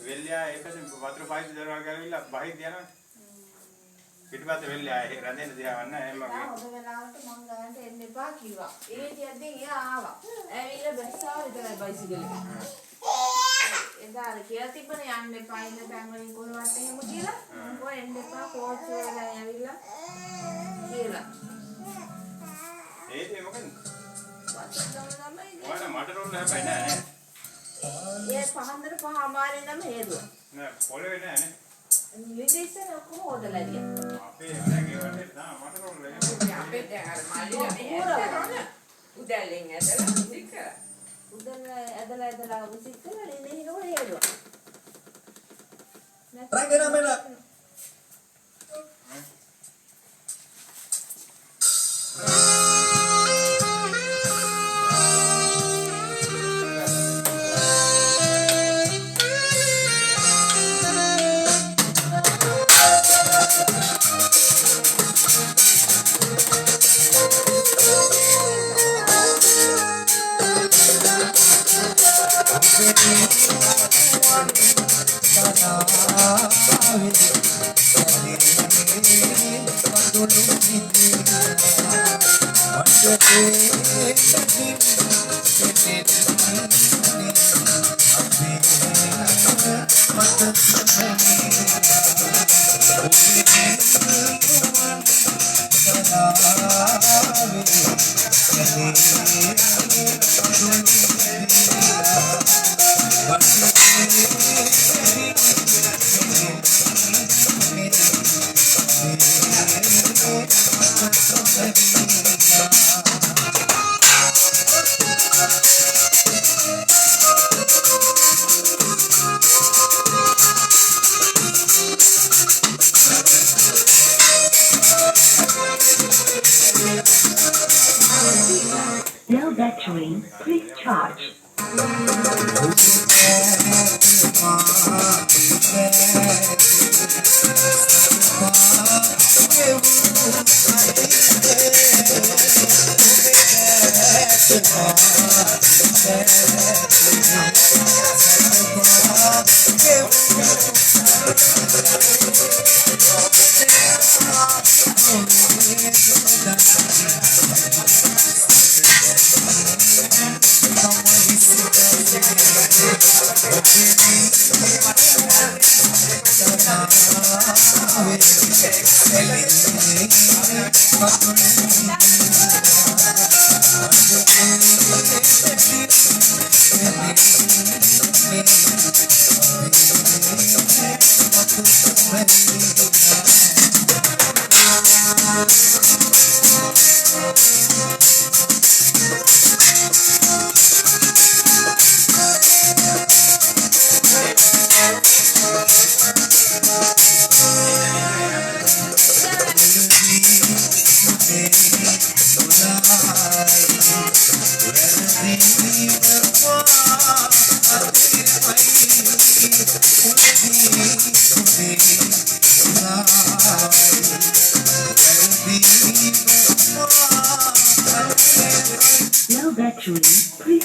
වෙල්ලියා ඒකද වතුර පයිප් දරවල් ගාවිලා බහි දියනවා. පිටිපස්සේ වෙල්ලියා රැඳෙන්න දිහාවන්න එහෙම වගේ. හොඳ වෙලාවට මං ගානට එන්න එපා කිව්වා. ඒ කියද්දී එයා ආවා. ඇවිල්ලා බැස්සාව විතරයි බයිසිකලේ. එදා අර කියලා තිබ්බනේ යන්න එපා ඉන්න තැන් වලින් කොහොමවත් එහෙම කියලා. මං කෝ එන්න එපා කෝච් වෙලා ඇවිල්ලා කියලා. ඒක මොකද? වත්තම ඔයාලා මට රෝල් හැබැයි නෑ නේ. ඒ පහන්දර පහ අමාරේ නම් හේතුව. නෑ පොළවේ නෑ නේ. නිවිදේශන ඔක්කොම හොදලා ගියා. අපේ මගේ වටේ තා මට රෝල් නෑ. අපේ දැන් අර මල්ලිලා මේ උදැල්ලෙන් ඇදලා මුසික. උදැල්ල ඇදලා මුසික කරලා ඉන්නේ නෝ හේරුවා. රංගනමෙලා No battery, please charge. No battery, please